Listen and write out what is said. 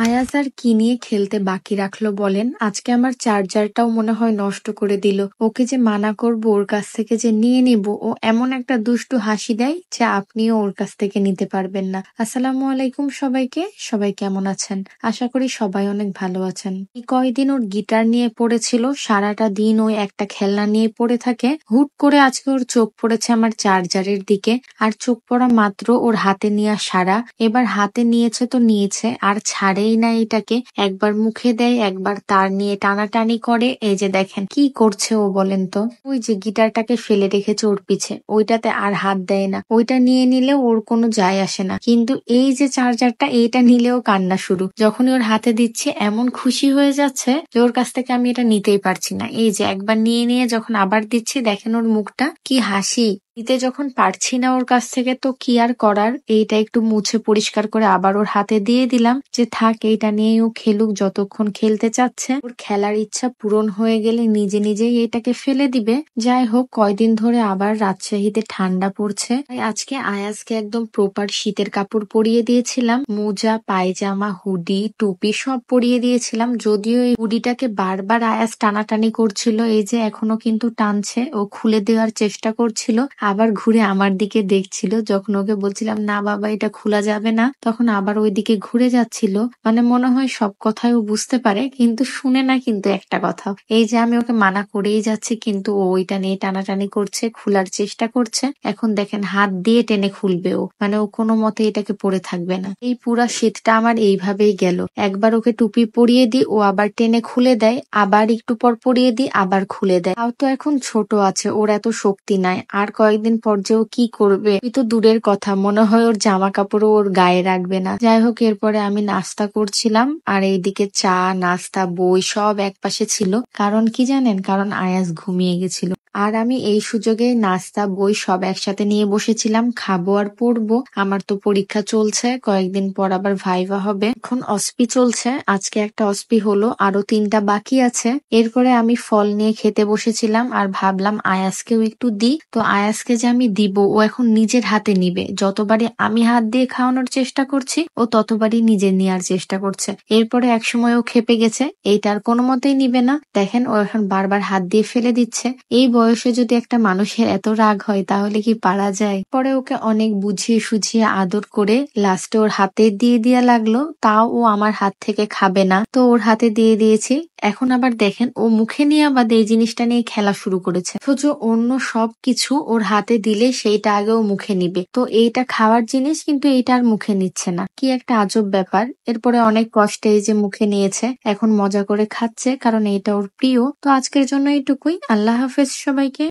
আয়াজ আর কি নিয়ে খেলতে বাকি রাখলো বলেন? আজকে আমার চার্জারটাও মনে হয় নষ্ট করে দিল। ওকে যে মানা করব ওর কাছ থেকে যে নিয়ে নিব, ও এমন একটা দুষ্টু হাসি দেয় যে আপনিও ওর কাছ থেকে নিতে পারবেন না। আসসালামু আলাইকুম সবাইকে। সবাই কেমন আছেন? আশা করি সবাই অনেক ভালো আছেন। এই কয়দিন ওর গিটার নিয়ে পড়েছিল, সারাটা দিন ওই একটা খেলনা নিয়ে পড়ে থাকে। হুট করে আজকে ওর চোখ পড়েছে আমার চার্জারের দিকে, আর চোখ পড়া মাত্র ওর হাতে নেওয়া সারা। এবার হাতে নিয়েছে তো নিয়েছে, আর ছাড়েই না এটাকে। একবার মুখে দেয়, একবার তার নিয়ে টানাটানি করে। এই যে দেখেন কি করছে ও বলেন তো। ওই যে গিটারটাকে ফেলে রেখেছে ওর পিছে, ওইটাতে আর হাত দেয় না। ওইটা নিয়ে নিলেও ওর কোনো যায় আসে না, কিন্তু এই যে চার্জারটা, এইটা নিলেও কান্না শুরু। যখনই ওর হাতে দিচ্ছি এমন খুশি হয়ে যাচ্ছে যে ওর কাছ থেকে আমি এটা নিতেই পারছি না। এই যে একবার নিয়ে নিয়ে যখন আবার দিচ্ছি, দেখেন ওর মুখটা কি হাসি। নিতে যখন পারছি না ওর কাছ থেকে, তো কি আর করার, এইটা একটু মুছে পরিষ্কার করে আবার ওর হাতে দিয়ে দিলাম যে থাক, এইটা নিয়েই ও খেলুক যতক্ষণ খেলতে চাচ্ছে। ওর খেলার ইচ্ছা পূরণ হয়ে গেলে নিজে নিজেই এটাকে ফেলে দিবে। যাই হোক, কয়দিন ধরে আবার রাজশাহীতে ঠান্ডা পড়ছে, তাই আজকে আয়াজকে একদম প্রপার শীতের কাপড় পরিয়ে দিয়েছিলাম। মোজা, পায়জামা, হুডি, টুপি সব পরিয়ে দিয়েছিলাম। যদিও এই হুডিটাকে বারবার আয়াজ টানাটানি করছিল, এই যে এখনো কিন্তু টানছে। ও খুলে দেওয়ার চেষ্টা করছিল, আবার ঘুরে আমার দিকে দেখছিল। যখন ওকে বলছিলাম না বাবা এটা খোলা যাবে না, তখন আবার ওইদিকে ঘুরে যাচ্ছিল। মানে মনে হয় সব কথাই ও বুঝতে পারে, কিন্তু শুনে না কিন্তু একটা কথা। এই যে আমি ওকে মানা করেই যাচ্ছি, কিন্তু ও ওইটা নিয়ে টানাটানি করছে, খোলার চেষ্টা করছে। এখন দেখেন হাত দিয়ে টেনে খুলবে ও, মানে ও কোনো মতে এটাকে পরে থাকবে না। এই পুরা শীতটা আমার এইভাবেই গেল। একবার ওকে টুপি পরিয়ে দিই, ও আবার টেনে খুলে দেয়, আবার একটু পর পরিয়ে দিই, আবার খুলে দেয়। তাও তো এখন ছোট আছে, ওর এত শক্তি নাই। আর কয়েকদিন পর যে ও কি করবে তুই তো দূরের কথা, মনে হয় ওর জামা কাপড়ও ওর গায়ে রাখবে না। যাই হোক, এরপরে আমি নাস্তা করছিলাম, আর এইদিকে চা, নাস্তা, বই সব একপাশে ছিল। কারণ কি জানেন? কারণ আয়াজ ঘুমিয়ে গেছিল। আর আমি এই সুযোগে নাস্তা, বই সব একসাথে নিয়ে বসেছিলাম, খাবো আর পড়বো। আমার তো পরীক্ষা চলছে, কয়েকদিন পর আবার ভাইভা হবে। এখন অস্পি চলছে, আজকে একটা অস্পি হলো, আরো 3টা বাকি আছে। এরপরে আমি ফল নিয়ে খেতে বসেছিলাম, আর ভাবলাম আয়াজকেও একটু দিই। তো আয়াজকে যে আমি দিব, ও এখন নিজের হাতে নিবে। যতবারই আমি হাত দিয়ে খাওয়ানোর চেষ্টা করছি, ও ততবারই নিজে নেওয়ার চেষ্টা করছে। এরপরে একসময় ও খেপে গেছে, এইটার কোনো মতেই নিবে না। দেখেন ও এখন বারবার হাত দিয়ে ফেলে দিচ্ছে। এই বয়সে যদি একটা মানুষের এত রাগ হয়, তাহলে কি পারা যায়? পরে ওকে অনেক বুঝিয়ে সুঝিয়ে আদর করে লাস্টে ওর হাতে দিয়ে দেয়া লাগলো। তাও ও আমার হাত থেকে খাবে না, তো ওর হাতে দিয়ে দিয়েছি। এখন আবার দেখেন ও মুখে নিয়ে আবার এই জিনিসটা নিয়ে খেলা শুরু করেছে। অথচ অন্য সবকিছু ওর হাতে দিলে সেইটা আগে ও মুখে নিবে, তো এইটা খাওয়ার জিনিস, কিন্তু এইটা আর মুখে নিচ্ছে না। কি একটা আজব ব্যাপার। এরপরে অনেক কষ্টে এই যে মুখে নিয়েছে, এখন মজা করে খাচ্ছে, কারণ এইটা ওর প্রিয়। তো আজকের জন্য এইটুকুই। আল্লাহ হাফেজ সবাইকে।